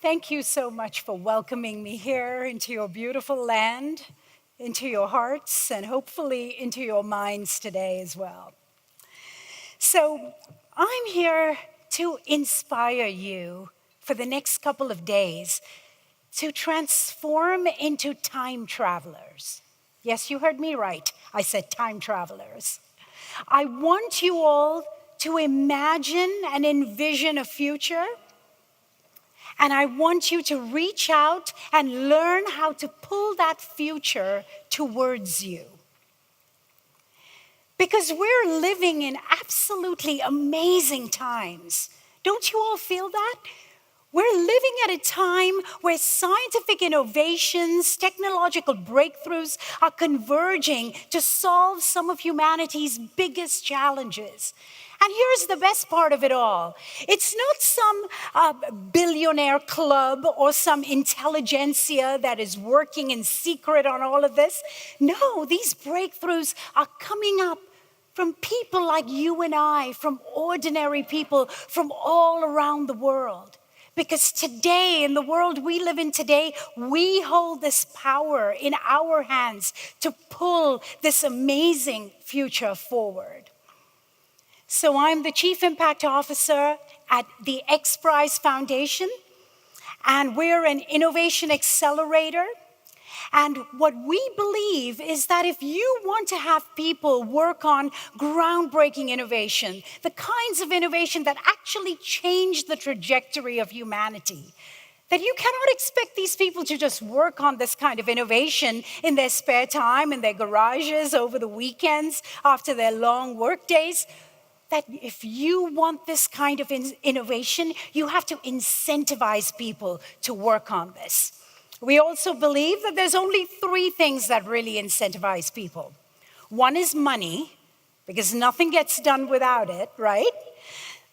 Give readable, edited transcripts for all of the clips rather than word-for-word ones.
Thank you so much for welcoming me here into your beautiful land, into your hearts, and hopefully into your minds today as well. So, I'm here to inspire you for the next couple of days to transform into time travelers. Yes, you heard me right. I said time travelers. I want you all to imagine and envision a future, and I want you to reach out and learn how to pull that future towards you. Because we're living in absolutely amazing times. Don't you all feel that? We're living at a time where scientific innovations, technological breakthroughs are converging to solve some of humanity's biggest challenges. And here's the best part of it all. It's not some billionaire club or some intelligentsia that is working in secret on all of this. No, these breakthroughs are coming up from people like you and I, from ordinary people from all around the world. Because today, in the world we live in today, we hold this power in our hands to pull this amazing future forward. So I'm the Chief Impact Officer at the XPRIZE Foundation, and we're an innovation accelerator. And what we believe is that if you want to have people work on groundbreaking innovation, the kinds of innovation that actually change the trajectory of humanity, that you cannot expect these people to just work on this kind of innovation in their spare time, in their garages, over the weekends, after their long work days. That if you want this kind of innovation, you have to incentivize people to work on this. We also believe that there's only three things that really incentivize people. One is money, because nothing gets done without it, right?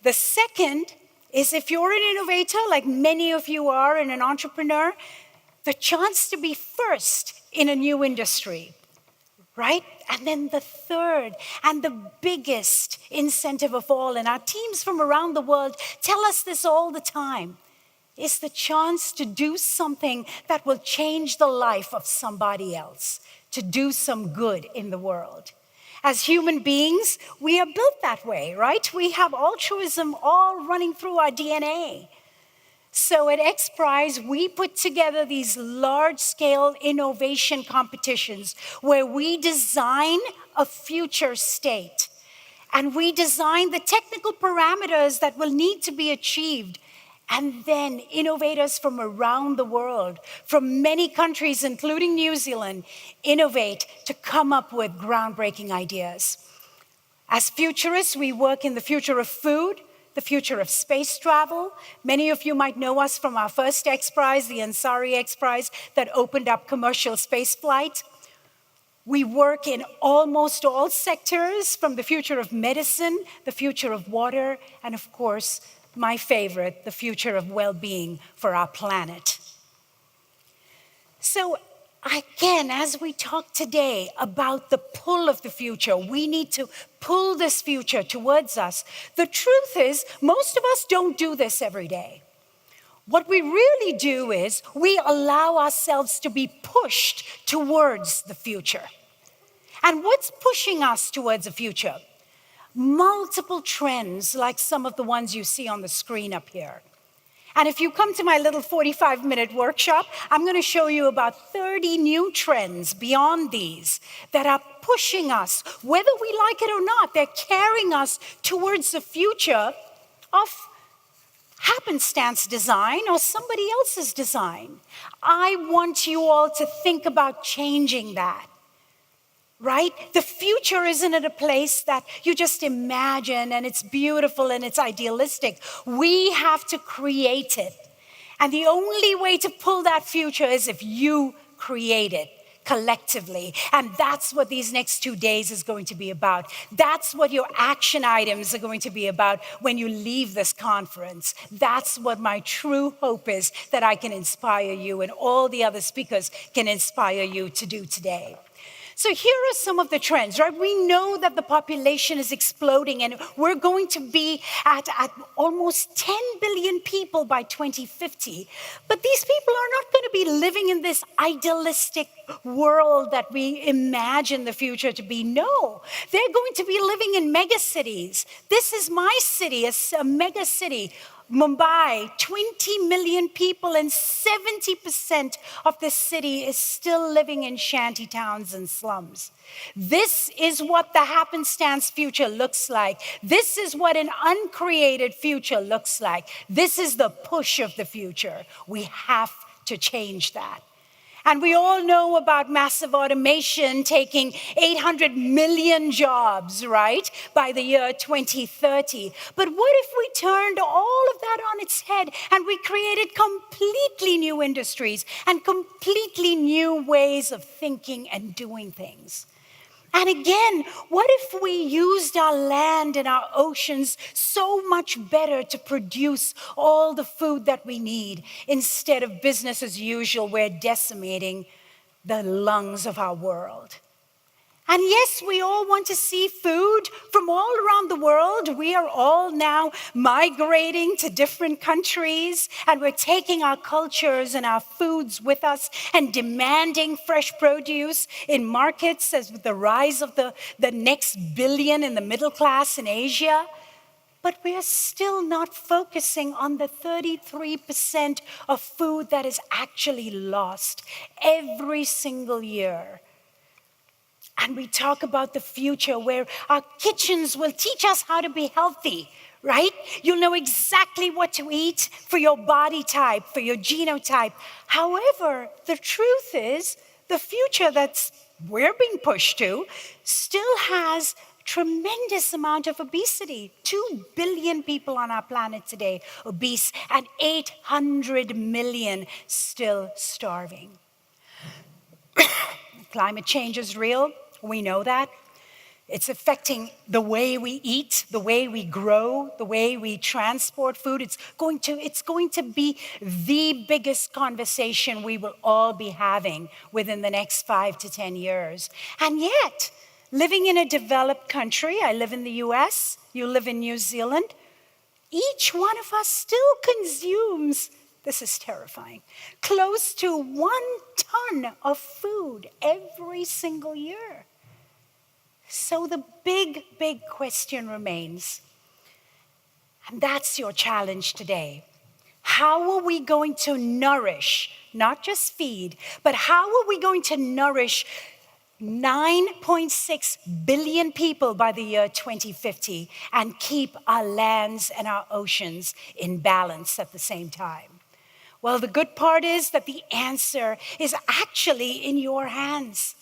The second is if you're an innovator, like many of you are, and an entrepreneur, the chance to be first in a new industry, right? And then the third and the biggest incentive of all, and our teams from around the world tell us this all the time, is the chance to do something that will change the life of somebody else, to do some good in the world. As human beings, we are built that way, right? We have altruism all running through our DNA. So at XPRIZE, we put together these large-scale innovation competitions where we design a future state. And we design the technical parameters that will need to be achieved. And then innovators from around the world, from many countries, including New Zealand, innovate to come up with groundbreaking ideas. As futurists, we work in the future of food, the future of space travel. Many of you might know us from our first XPRIZE, the Ansari XPRIZE, that opened up commercial spaceflight. We work in almost all sectors, from the future of medicine, the future of water, and of course, my favorite, the future of well-being for our planet. So again, as we talk today about the pull of the future, we need to pull this future towards us. The truth is, most of us don't do this every day. What we really do is we allow ourselves to be pushed towards the future. And what's pushing us towards the future? Multiple trends like some of the ones you see on the screen up here. And if you come to my little 45-minute workshop, I'm going to show you about 30 new trends beyond these that are pushing us, whether we like it or not. They're carrying us towards the future of happenstance design or somebody else's design. I want you all to think about changing that. Right? The future isn't at a place that you just imagine and it's beautiful and it's idealistic. We have to create it. And the only way to pull that future is if you create it collectively. And that's what these next 2 days is going to be about. That's what your action items are going to be about when you leave this conference. That's what my true hope is, that I can inspire you and all the other speakers can inspire you to do today. So here are some of the trends, right? We know that the population is exploding and we're going to be at almost 10 billion people by 2050. But these people are not going to be living in this idealistic world that we imagine the future to be. No, they're going to be living in megacities. This is my city, a mega city. Mumbai, 20 million people, and 70% of the city is still living in shanty towns and slums. This is what the happenstance future looks like. This is what an uncreated future looks like. This is the push of the future. We have to change that. And we all know about massive automation taking 800 million jobs, right, by the year 2030. But what if we turned all of that on its head and we created completely new industries and completely new ways of thinking and doing things? And again, what if we used our land and our oceans so much better to produce all the food that we need instead of business as usual, we're decimating the lungs of our world? And yes, we all want to see food from all around the world. We are all now migrating to different countries, and we're taking our cultures and our foods with us and demanding fresh produce in markets as with the rise of the next billion in the middle class in Asia. But we are still not focusing on the 33% of food that is actually lost every single year. And we talk about the future where our kitchens will teach us how to be healthy, right? You'll know exactly what to eat for your body type, for your genotype. However, the truth is, the future that we're being pushed to still has tremendous amount of obesity. 2 billion people on our planet today obese, and 800 million still starving. Climate change is real. We know that. It's affecting the way we eat, the way we grow, the way we transport food. It's going to be the biggest conversation we will all be having within the next 5 to 10 years. And yet, living in a developed country, I live in the US, you live in New Zealand, each one of us still consumes, this is terrifying, close to 1 ton of food every single year. So the big, big question remains, and that's your challenge today. How are we going to nourish, not just feed, but how are we going to nourish 9.6 billion people by the year 2050 and keep our lands and our oceans in balance at the same time? Well, the good part is that the answer is actually in your hands.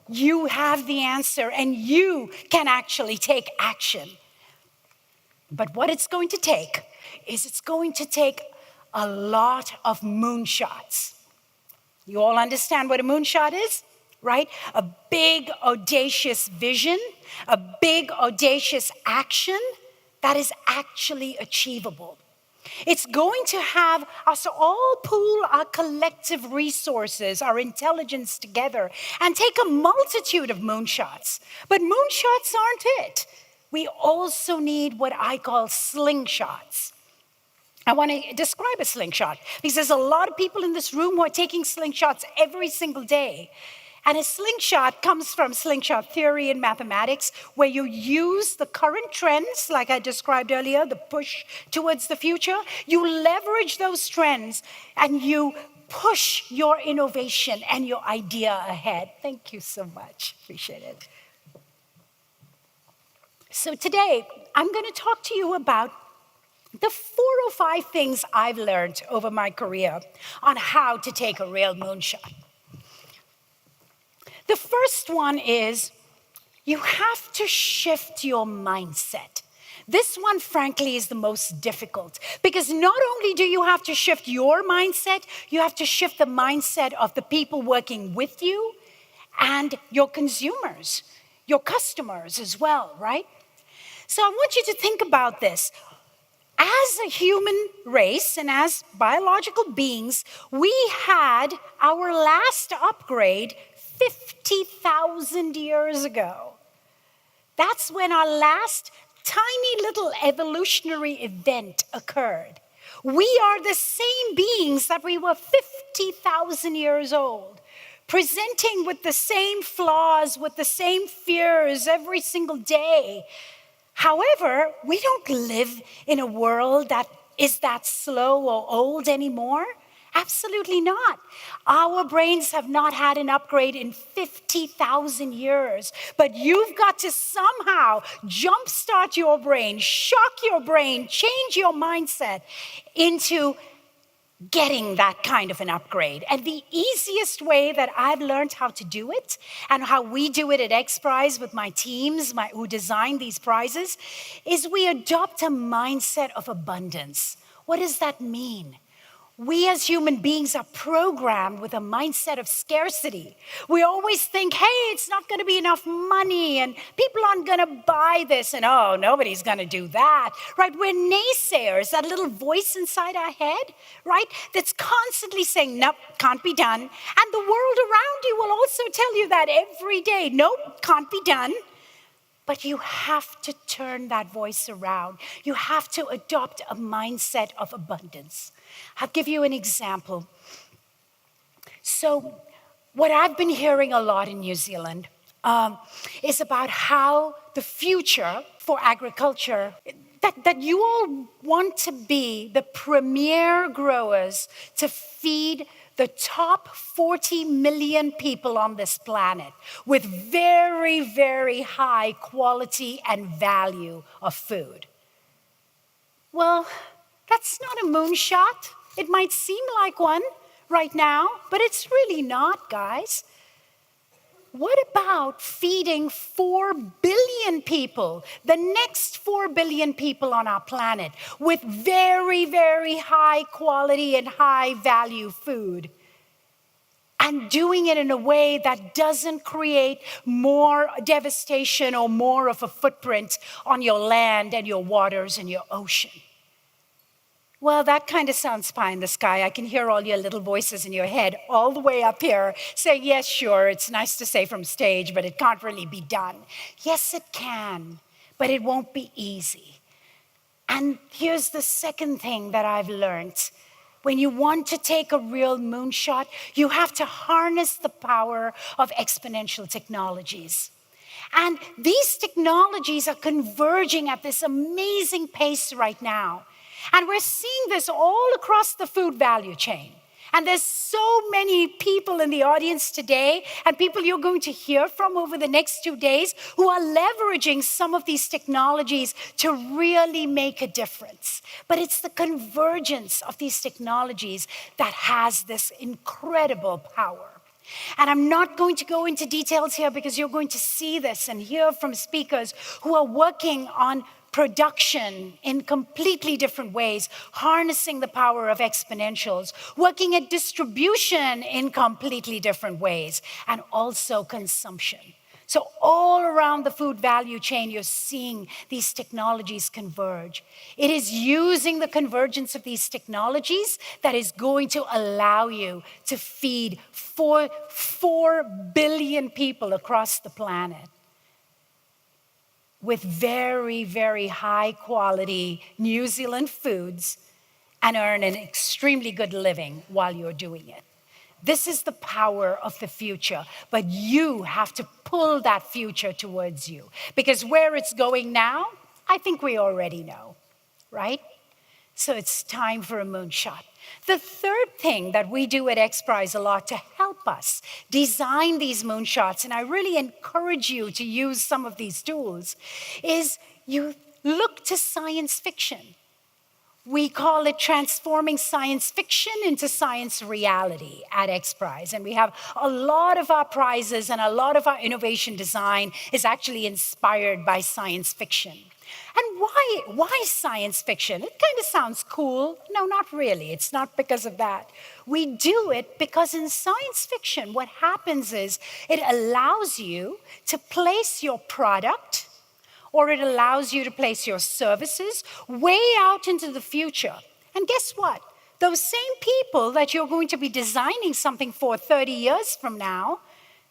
You have the answer and you can actually take action. But what it's going to take is it's going to take a lot of moonshots. You all understand what a moonshot is, right? A big, audacious vision, a big, audacious action that is actually achievable. It's going to have us all pool our collective resources, our intelligence together, and take a multitude of moonshots. But moonshots aren't it. We also need what I call slingshots. I want to describe a slingshot because there's a lot of people in this room who are taking slingshots every single day. And a slingshot comes from slingshot theory in mathematics, where you use the current trends, like I described earlier, the push towards the future. You leverage those trends and you push your innovation and your idea ahead. Thank you so much. Appreciate it. So today, I'm going to talk to you about the 4 or 5 things I've learned over my career on how to take a real moonshot. The first one is you have to shift your mindset. This one, frankly, is the most difficult because not only do you have to shift your mindset, you have to shift the mindset of the people working with you and your consumers, your customers as well, right? So I want you to think about this. As a human race and as biological beings, we had our last upgrade 50,000 years ago. That's when our last tiny little evolutionary event occurred. We are the same beings that we were 50,000 years old, presenting with the same flaws, with the same fears every single day. However, we don't live in a world that is that slow or old anymore. Absolutely not. Our brains have not had an upgrade in 50,000 years. But you've got to somehow jumpstart your brain, shock your brain, change your mindset into getting that kind of an upgrade. And the easiest way that I've learned how to do it, and how we do it at XPRIZE with my teams who design these prizes, is we adopt a mindset of abundance. What does that mean? We as human beings are programmed with a mindset of scarcity. We always think, hey, it's not going to be enough money, and people aren't going to buy this, and oh, nobody's going to do that, right? We're naysayers, that little voice inside our head, right? That's constantly saying, nope, can't be done. And the world around you will also tell you that every day, nope, can't be done. But you have to turn that voice around. You have to adopt a mindset of abundance. I'll give you an example. So, what I've been hearing a lot in New Zealand is about how the future for agriculture, that you all want to be the premier growers to feed the top 40 million people on this planet with very, very high quality and value of food. Well, that's not a moonshot. It might seem like one right now, but it's really not, guys. What about feeding 4 billion people, the next 4 billion people on our planet, with very, very high quality and high value food? And doing it in a way that doesn't create more devastation or more of a footprint on your land and your waters and your ocean. Well, that kind of sounds pie in the sky. I can hear all your little voices in your head all the way up here saying, yes, sure, it's nice to say from stage, but it can't really be done. Yes, it can, but it won't be easy. And here's the second thing that I've learned. When you want to take a real moonshot, you have to harness the power of exponential technologies. And these technologies are converging at this amazing pace right now. And we're seeing this all across the food value chain. And there's so many people in the audience today, and people you're going to hear from over the next 2 days, who are leveraging some of these technologies to really make a difference. But it's the convergence of these technologies that has this incredible power. And I'm not going to go into details here because you're going to see this and hear from speakers who are working on production in completely different ways, harnessing the power of exponentials, working at distribution in completely different ways, and also consumption. So all around the food value chain, you're seeing these technologies converge. It is using the convergence of these technologies that is going to allow you to feed 4 billion people across the planet with very, very high quality New Zealand foods and earn an extremely good living while you're doing it. This is the power of the future, but you have to pull that future towards you, because where it's going now, I think we already know, right? So it's time for a moonshot. The third thing that we do at XPRIZE a lot to help us design these moonshots, and I really encourage you to use some of these tools, is you look to science fiction. We call it transforming science fiction into science reality at XPRIZE. And we have a lot of our prizes and a lot of our innovation design is actually inspired by science fiction. And why science fiction? It kind of sounds cool. No, not really. It's not because of that. We do it because in science fiction, what happens is it allows you to place your product, or it allows you to place your services way out into the future. And guess what? Those same people that you're going to be designing something for 30 years from now,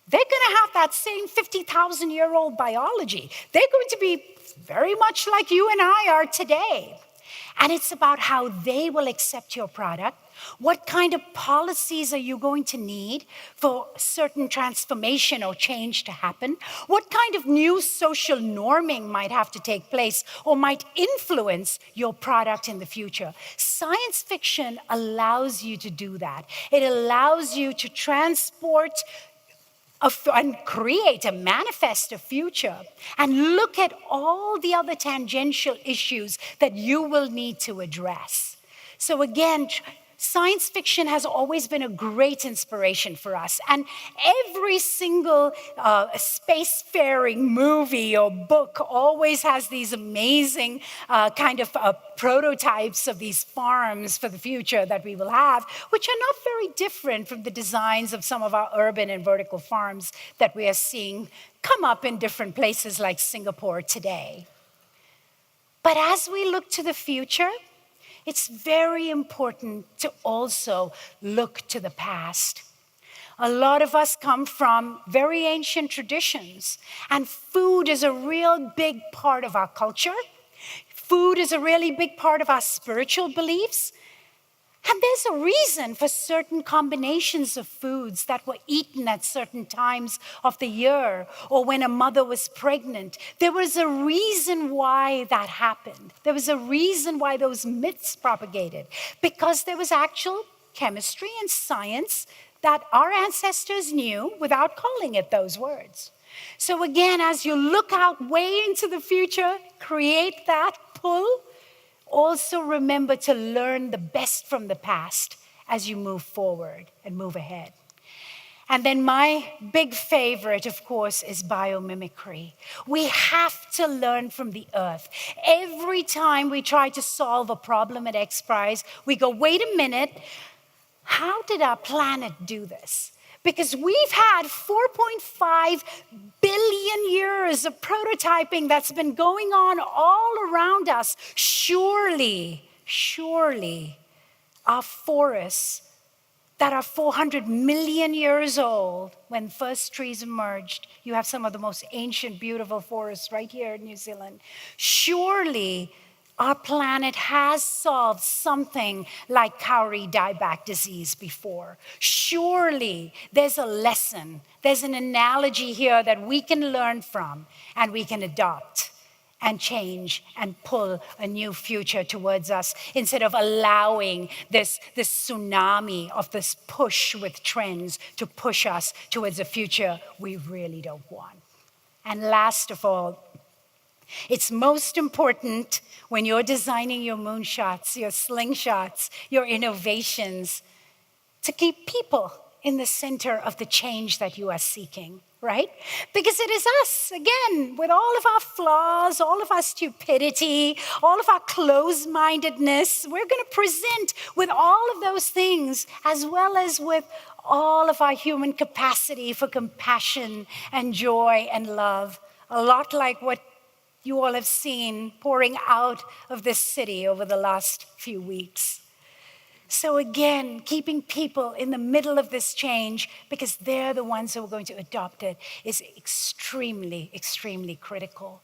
they're going to have that same 50,000-year-old biology. They're going to be very much like you and I are today. And it's about how they will accept your product. What kind of policies are you going to need for certain transformation or change to happen? What kind of new social norming might have to take place or might influence your product in the future? Science fiction allows you to do that. It allows you to transport and create a manifest a future and look at all the other tangential issues that you will need to address. So again, science fiction has always been a great inspiration for us. And every single spacefaring movie or book always has these amazing prototypes of these farms for the future that we will have, which are not very different from the designs of some of our urban and vertical farms that we are seeing come up in different places like Singapore today. But as we look to the future, it's very important to also look to the past. A lot of us come from very ancient traditions, and food is a real big part of our culture. Food is a really big part of our spiritual beliefs. And there's a reason for certain combinations of foods that were eaten at certain times of the year or when a mother was pregnant. There was a reason why that happened. There was a reason why those myths propagated, because there was actual chemistry and science that our ancestors knew without calling it those words. So again, as you look out way into the future, create that pull. Also remember to learn the best from the past as you move forward and move ahead. And then my big favorite, of course, is biomimicry. We have to learn from the earth. Every time we try to solve a problem at XPRIZE, we go, wait a minute, how did our planet do this? Because we've had 4.5 billion years of prototyping that's been going on all around us. Surely, our forests that are 400 million years old, when first trees emerged, you have some of the most ancient, beautiful forests right here in New Zealand. Surely, our planet has solved something like Cowrie dieback disease before. Surely there's a lesson, there's an analogy here that we can learn from and we can adopt and change and pull a new future towards us instead of allowing this tsunami of this push with trends to push us towards a future we really don't want. And last of all, it's most important when you're designing your moonshots, your slingshots, your innovations, to keep people in the center of the change that you are seeking, right? Because it is us, again, with all of our flaws, all of our stupidity, all of our closed-mindedness, we're going to present with all of those things, as well as with all of our human capacity for compassion and joy and love, a lot like what you all have seen pouring out of this city over the last few weeks. So again, keeping people in the middle of this change, because they're the ones who are going to adopt it, is extremely, extremely critical.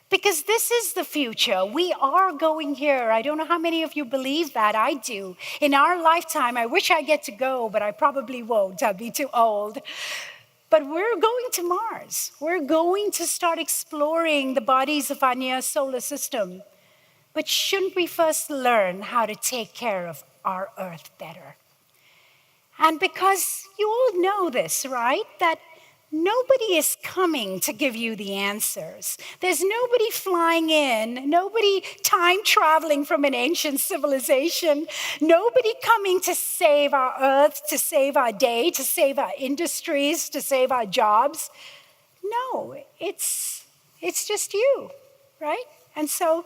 Because this is the future. We are going here. I don't know how many of you believe that. I do. In our lifetime, I wish I get to go, but I probably won't. I'll be too old. But we're going to Mars. We're going to start exploring the bodies of our near solar system. But shouldn't we first learn how to take care of our Earth better? And because you all know this, right? That nobody is coming to give you the answers. There's nobody flying in, nobody time traveling from an ancient civilization, nobody coming to save our Earth, to save our day, to save our industries, to save our jobs. No, it's just you, right? And so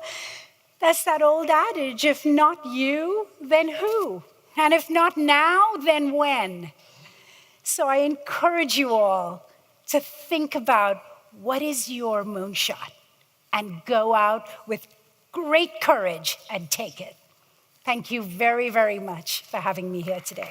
that's that old adage, if not you, then who? And if not now, then when? So I encourage you all to think about what is your moonshot and go out with great courage and take it. Thank you very, very much for having me here today.